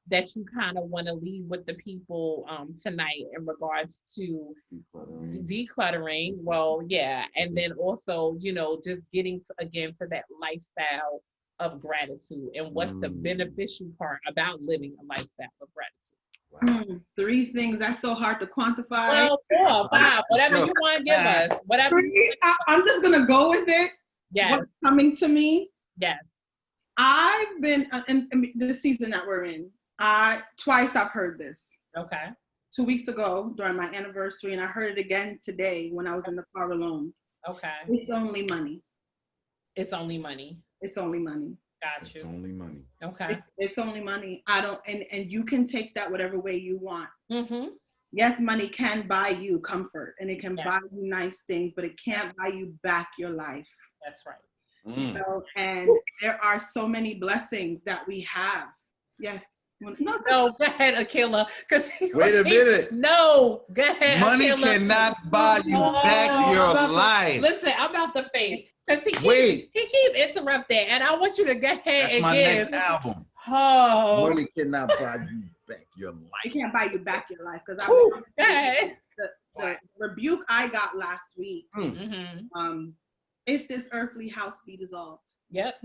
that you kind of want to leave with the people tonight in regards to decluttering? Well, yeah. And then also, just getting to that lifestyle of gratitude, and what's the beneficial part about living a lifestyle of gratitude. 3 things, that's so hard to quantify. Well, 4, 5, whatever you want to give us. Whatever. I'm just going to go with it. Yes. What's coming to me? Yes. I've been, in this season that we're in, twice I've heard this. Okay. 2 weeks ago during my anniversary, and I heard it again today when I was in the car alone. Okay. It's only money. It's only money. It's only money. Got you. It's only money. Okay. It's only money. And you can take that whatever way you want. Yes, money can buy you comfort, and it can buy you nice things, but it can't buy you back your life. That's right. So, and there are so many blessings that we have. Yes. No, go ahead, Akila. Wait a minute. No, go ahead. Money Akila. cannot buy you back your life. Listen, I'm about to fade because he keep interrupting, and I want you to go ahead That's and my give. next album. Oh, Money cannot buy you back your life. It can't buy you back your life, because the rebuke I got last week. If this earthly house be dissolved. Yep.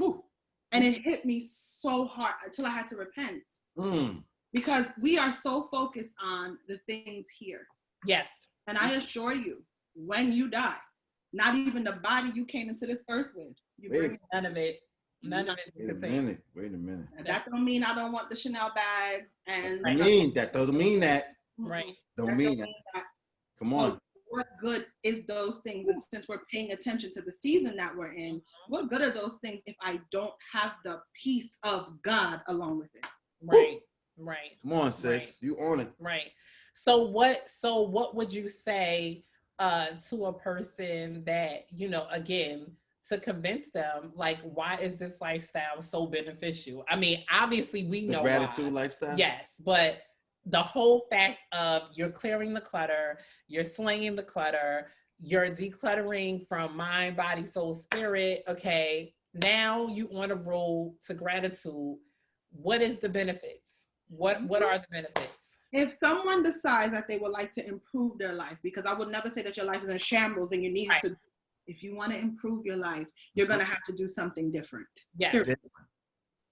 And it hit me so hard until I had to repent. Because we are so focused on the things here. Yes. And I assure you, when you die, not even the body you came into this earth with, you bring none of it. None of it. Wait a minute. And that don't mean I don't want the Chanel bags. And that doesn't mean that. Right. Don't mean that. Come on. What good is those things? And since we're paying attention to the season that we're in, what good are those things if I don't have the peace of God along with it? Right. Come on, sis. You on it. Right. So what would you say to a person that, again, to convince them, like, why is this lifestyle so beneficial? I mean, obviously we know the gratitude why. lifestyle. Yes, but the whole fact of you're clearing the clutter, you're slaying the clutter, you're decluttering from mind, body, soul, spirit. Okay, now you on a road to gratitude. What is the benefits? What are the benefits? If someone decides that they would like to improve their life, because I would never say that your life is in shambles and you need to, if you want to improve your life, you're going to have to do something different. Yes.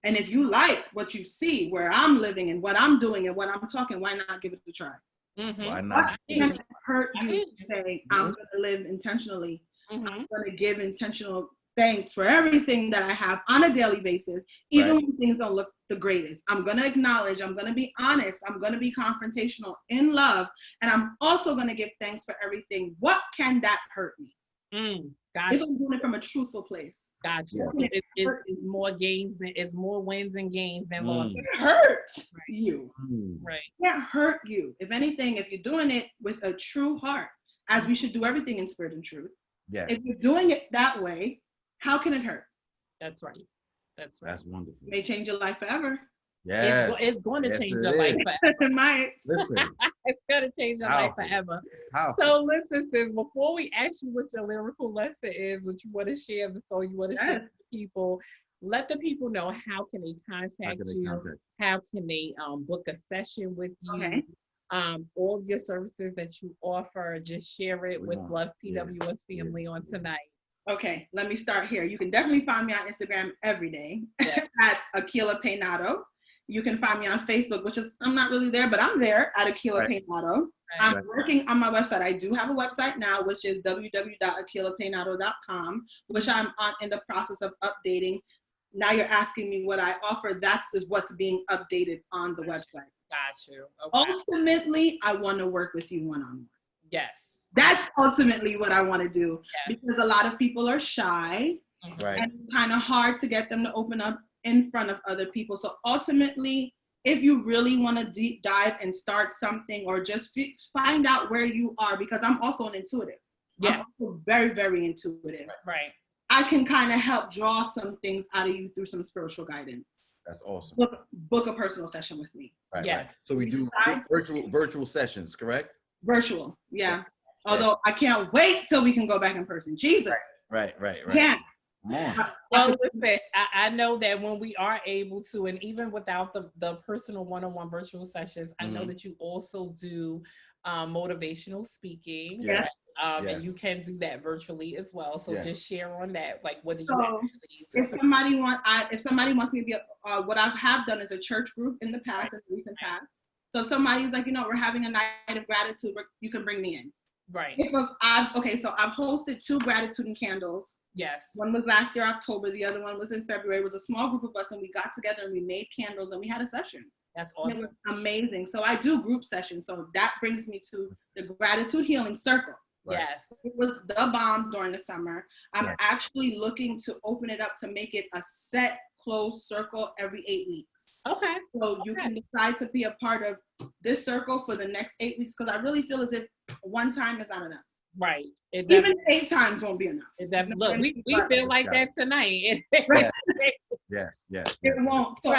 And if you like what you see, where I'm living and what I'm doing and what I'm talking, why not give it a try? Why not? It's going to hurt you to say, I'm going to live intentionally. I'm going to give intentional thanks for everything that I have on a daily basis, even when things don't look the greatest. I'm going to acknowledge, I'm going to be honest, I'm going to be confrontational in love, and I'm also going to give thanks for everything. What can that hurt me? Gotcha. If I'm doing it from a truthful place. Gotcha. It's more gains than it's more wins and gains than losses. It hurts you. Right. It can't hurt you. If anything, if you're doing it with a true heart, as we should do everything in spirit and truth. Yes. If you're doing it that way, how can it hurt? That's right. That's wonderful. It may change your life forever. Yes. It's going to change your life forever. It might. Listen. It's going to change your life forever. Powerful. So listen, sis, before we ask you what your lyrical lesson is, what you want to share, the song you want to share with people, let the people know how can they contact you, how can they book a session with you. Okay. All your services that you offer, just share it with LovesTWS family on tonight. Okay, let me start here. You can definitely find me on Instagram every day at Akila Peynado. You can find me on Facebook, which is, I'm not really there, but I'm there at Akila Peynado. I'm working on my website. I do have a website now, which is www.akilapeynado.com, which I'm in the process of updating. Now you're asking me what I offer. That's what's being updated on the website. Got you. Okay. Ultimately, I want to work with you one-on-one. Yes. That's ultimately what I want to do, because a lot of people are shy, and it's kind of hard to get them to open up in front of other people. So ultimately, if you really want to deep dive and start something, or just find out where you are, because I'm also an intuitive. I'm also very, very intuitive. Right. I can kind of help draw some things out of you through some spiritual guidance. That's awesome. Book a personal session with me. Right. So we do virtual sessions, correct? Virtual, yeah. Although I can't wait till we can go back in person. Jesus. Right. Yeah. Come on. Well, listen, I know that when we are able to, and even without the personal one-on-one virtual sessions, I know that you also do motivational speaking. Yeah. And you can do that virtually as well. So just share on that. Like, what do you actually do? If somebody wants me to be what I have done is a church group in the past, in the recent past. So if somebody's like, we're having a night of gratitude, you can bring me in. Right. So I've hosted 2 gratitude and candles. Yes. One was last year, October. The other one was in February. It was a small group of us, and we got together and we made candles and we had a session. That's awesome. And it was amazing. So I do group sessions. So that brings me to the Gratitude Healing Circle. Yes. It was the bomb during the summer. I'm actually looking to open it up to make it a set closed circle every 8 weeks. Okay. So you can decide to be a part of this circle for the next 8 weeks, because I really feel as if one time is not enough. Right. Even 8 times won't be enough. Look, we feel like that tonight. Yes. It won't. So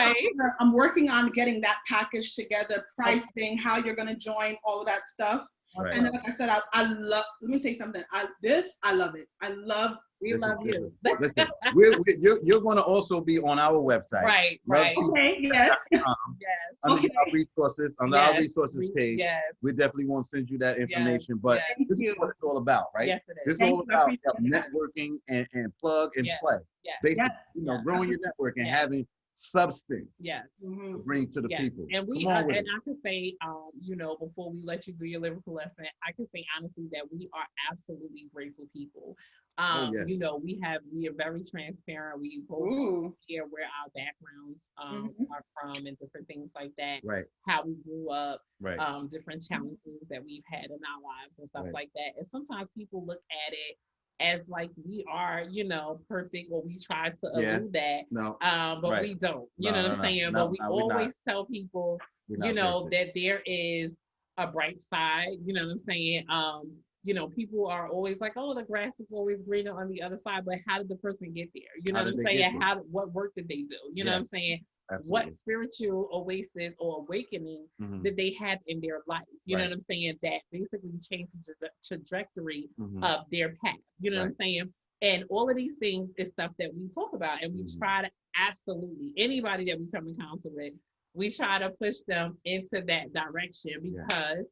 I'm working on getting that package together, pricing, how you're going to join, all of that stuff. Right. And then, like I said, I love, let me tell you something. I love it. We love you. Listen, you're going to also be on our website. Right. Okay, yes. Under our resources, our resources page. Yes. We definitely won't send you that information, but this is what it's all about, right? Yes, it is. This is all about networking and plug and play. Yes. Basically, growing your network and having substance to bring to the people. And I can say, before we let you do your lyrical lesson, I can say honestly that we are absolutely grateful people. We are very transparent. We both share where our backgrounds are from and different things like that. Right. How we grew up. Right. Different challenges that we've had in our lives and stuff like that. And sometimes people look at it as like we are, perfect, or we try to elude that. No. But we don't. You know what I'm saying? But we always tell people, that there is a bright side. You know what I'm saying? People are always like, oh, the grass is always greener on the other side, but how did the person get there? You know what I'm saying? What work did they do? You know what I'm saying? Absolutely. What spiritual oasis or awakening did they have in their life? You know what I'm saying? That basically changes the trajectory of their path. You know what I'm saying? And all of these things is stuff that we talk about, and we try to absolutely, anybody that we come in contact with, we try to push them into that direction, because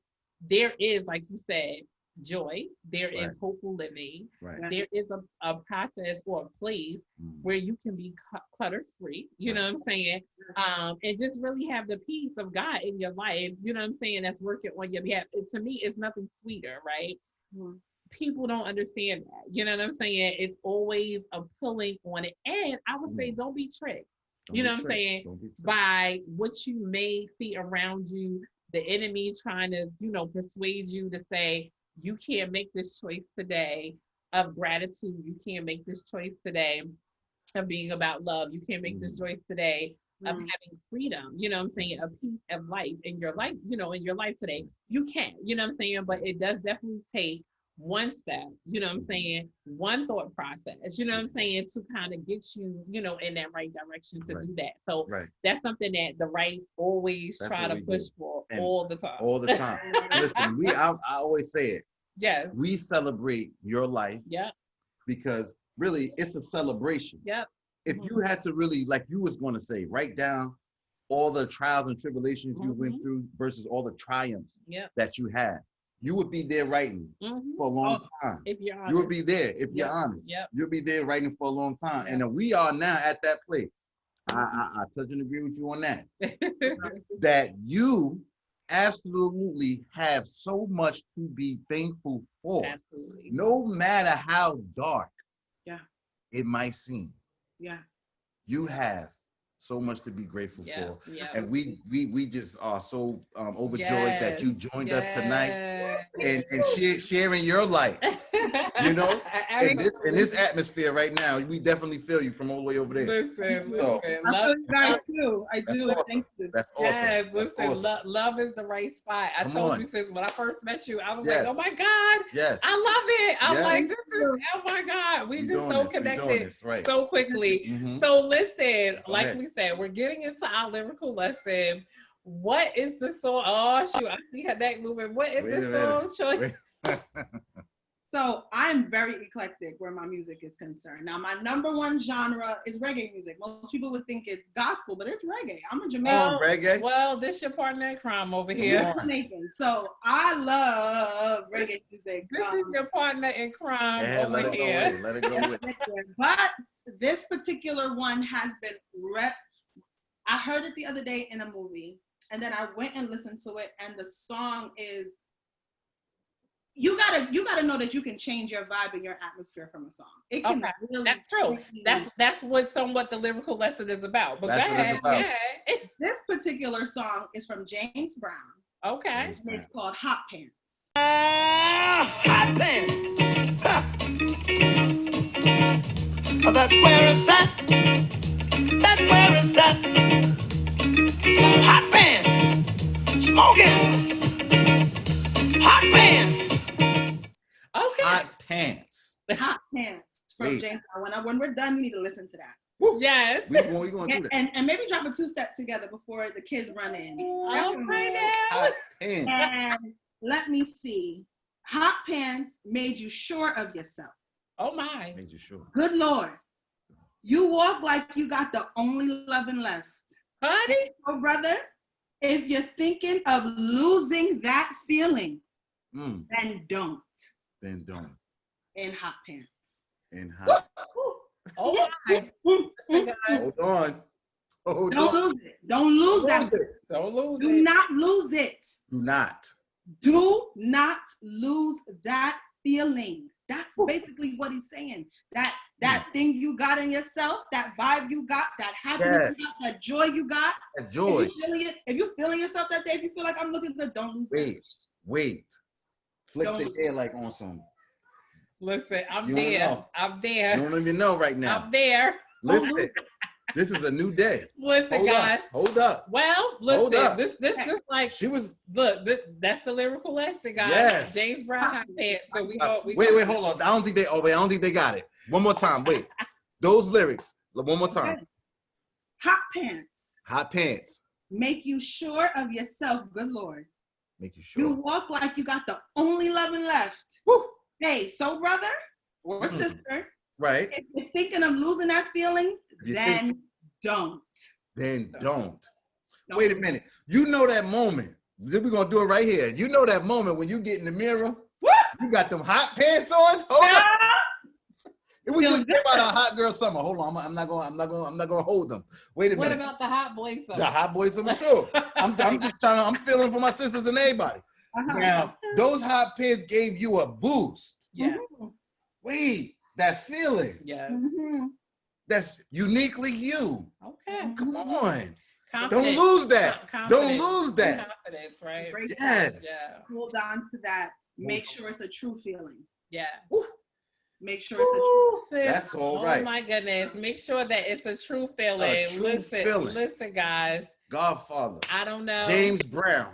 there is, like you said, joy, there is hopeful living, there is a process or a place where you can be clutter free, you know what I'm saying, and just really have the peace of God in your life, you know what I'm saying, that's working on your behalf. To me, it's nothing sweeter, right? People don't understand that, you know what I'm saying? It's always a pulling on it, and I would say don't be tricked, you know what I'm saying, by what you may see around you, the enemy trying to, persuade you to say, you can't make this choice today of gratitude. You can't make this choice today of being about love. You can't make this choice today of having freedom, you know what I'm saying, a piece of life in your life, in your life today. You can, you know what I'm saying, but it does definitely take one step, you know what I'm saying, one thought process, you know what I'm saying, to kind of get you, in that right direction to do that. So that's something that the Wrights always try to push for all the time. All the time. Listen, I always say it. Yes. We celebrate your life. Yep. Because really it's a celebration. Yep. if you had to really, like you was going to say, write down all the trials and tribulations you went through versus all the triumphs that you had, you would be there writing for a long time. If you're honest. You would be there if you're honest. You'll be there writing for a long time. And we are now at that place. I touch and agree with you on that. That you absolutely have so much to be thankful for. Absolutely. No matter how dark it might seem. You have so much to be grateful for. And we just are so overjoyed that you joined us tonight and sharing your light. You know, in this atmosphere right now, we definitely feel you from all the way over there. Listen. I feel you guys too. I do. Awesome. Thank you. That's awesome. Yes, That's listen, awesome. love is the right spot. I told you since when I first met you, I was like, oh my God, yes, I love it. I'm like, this is, oh my God, we just so connected so quickly. So listen, like we said, we're getting into our lyrical lesson. What is the song? Oh shoot, I see her neck moving. What is the song choice? So I'm very eclectic where my music is concerned. Now, my number one genre is reggae music. Most people would think it's gospel, but it's reggae. I'm a Jamaican. Reggae? Well, this your partner in crime over here. So I love reggae music. This is your partner in crime over here. Let it go with. But this particular one has been I heard it the other day in a movie, and then I went and listened to it, and the song is, you gotta know that you can change your vibe and your atmosphere from a song. It can really. That's true. That's what somewhat the lyrical lesson is about. But go ahead. Yeah. This particular song is from James Brown. Okay. And it's called Hot Pants. Hot pants. Oh, that's where it's at. That's where it's at. Hot pants. Smoking. Hot pants. Okay. Hot pants. Hot Pants from James Brown. When we're done, we need to listen to that. Woo. Yes. We're going to do that. And maybe drop a two-step together before the kids run in. Hot pants. And let me see. Hot Pants made you sure of yourself. Oh my. Made you sure. Good Lord. You walk like you got the only loving left. Honey. So brother, if you're thinking of losing that feeling, then don't. Then don't. In Hot Pants. In hot. Oh my. Listen, guys. Hold on. Don't lose it. Don't lose that. Don't lose it. Do not lose it. Do not. Do not lose that feeling. That's basically what he's saying. That thing you got in yourself, that vibe you got, that happiness you got, that joy you got. That joy. If you're feeling yourself that day, if you feel like I'm looking good, don't lose it. Wait. Flick the hair like on some. Listen, I'm there. I'm there. You don't even know right now. I'm there. Listen, this is a new day. Listen, guys. Hold up. Well, listen. This is like she was. Look, that's the lyrical lesson, guys. Yes. James Brown Hot Pants. So Wait, hold on. I don't think they got it. One more time. Wait. Those lyrics. One more time. Hot Pants. Hot pants. Make you sure of yourself, good Lord. Make you sure. You walk like you got the only loving left. Woo. Hey, so brother or sister, right? If you're thinking of losing that feeling, then don't. Then don't. Wait a minute. You know that moment. We're gonna do it right here. You know that moment when you get in the mirror. What? You got them hot pants on. Hold up. We just came out of hot girl summer. Hold on, I'm not gonna hold them. Wait a minute. What about the hot boy summer? The hot boy summer, sure. I'm feeling for my sisters and everybody. Now, those hot pants gave you a boost. Yeah. Wait, that feeling. Yeah. That's uniquely you. Okay. Come on. Confidence. Don't lose that. Don't lose that. Confidence, right? Yes. Yeah. Hold on to that. Make sure it's a true feeling. Yeah. Woo. Make sure it's a true feeling. That's all right. Oh my goodness. Make sure that it's a true feeling. Listen, guys. Godfather. I don't know. James Brown.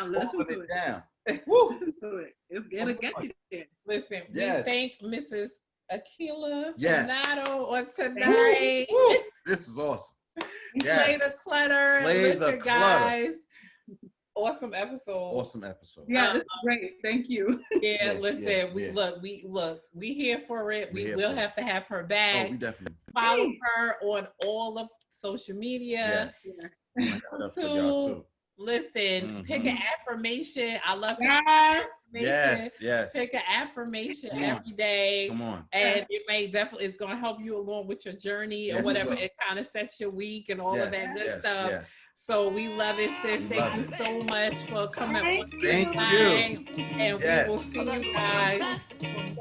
Listen to it. Down. Listen to it. It's gonna get you there. Listen, yes. We thank Mrs. Akila Peynado on tonight. Woo. This was awesome. Yes. SlaytheClutter. Slay the guys. Awesome episode. Awesome episode. Yeah, this is great. Thank you. Yeah, Yeah, listen, yeah, we yeah. we here for it. We We here will for it. have to have her Oh, back. we definitely. Follow her on all of social media. Yes. That's for y'all too. Listen, pick an affirmation. I love Yes. affirmation. Yes, yes. Pick an affirmation Come on. every day. Come on. And it may definitely, it's going to help you along with your journey or Yes, it whatever. will. It kind of sets your week and all Yes, of that good yes, stuff. yes. So we love it, sis. We Thank love you it. so much for coming on. Thank tonight. And Yes. we will see you guys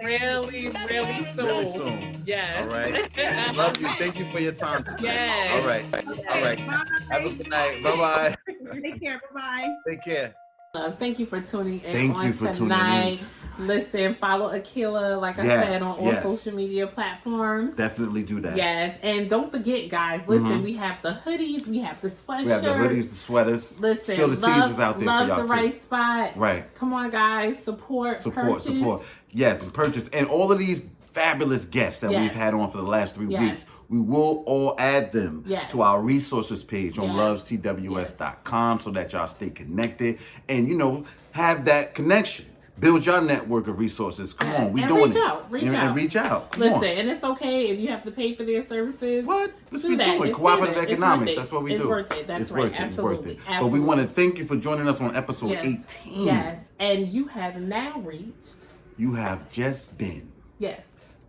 really, really soon. Really soon. Yes. All right. Love you. Thank you for your time today. Yes. All right. All right. Have a good night. Bye-bye. Take care. Bye-bye. Take care. Thank you for tuning in Thank on you for tonight. tuning Listen, follow Akila, like I Yes, said, on all yes. social media platforms. Definitely do that. Yes, and don't forget, guys. Listen, we have the hoodies, we have the sweatshirts. We have the hoodies, the sweaters. Listen, Still the teasers out there for Loves y'all the too. Right Spot. Right. Come on, guys. Support. Purchase. Yes, and purchase. And all of these fabulous guests that Yes. we've had on for the last 3 Yes. weeks, we will all add them Yes. to our resources page on Yes. LovesTWS.com so that y'all stay connected and, have that connection. Build your network of resources. Come Yes. on, we And doing reach it. out, reach and, out. And reach out. Come Listen, on. and it's okay if you have to pay for their services. What? Let's Do be that. doing It's cooperative worth it. It's economics. worth it. That's what we do. It's worth it. That's It's right. worth it. It's worth Absolutely. it. But we want to thank you for joining us on episode Yes. 18. Yes, and you have now reached. You have just been Yes.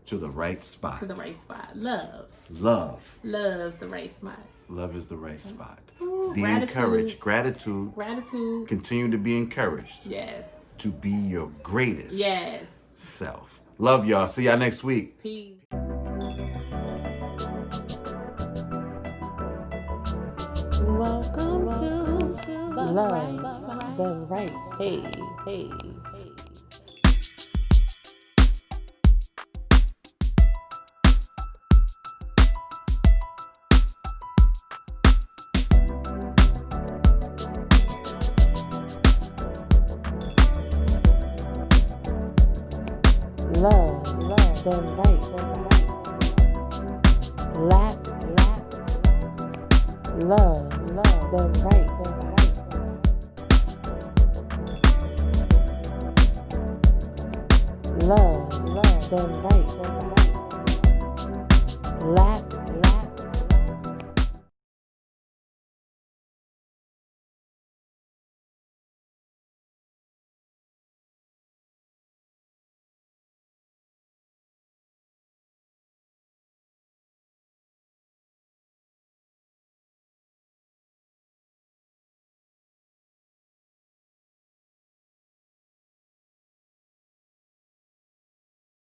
to the right spot. To the right spot. Loves the right spot. Love is the right spot. Ooh, Be gratitude. encouraged. Gratitude. Gratitude. Continue to be encouraged Yes. to be your greatest Yes. self. Love y'all. See y'all next week. Peace. Welcome to Loves the Right Spot. Hey. Love the right. Love the right. Love the right.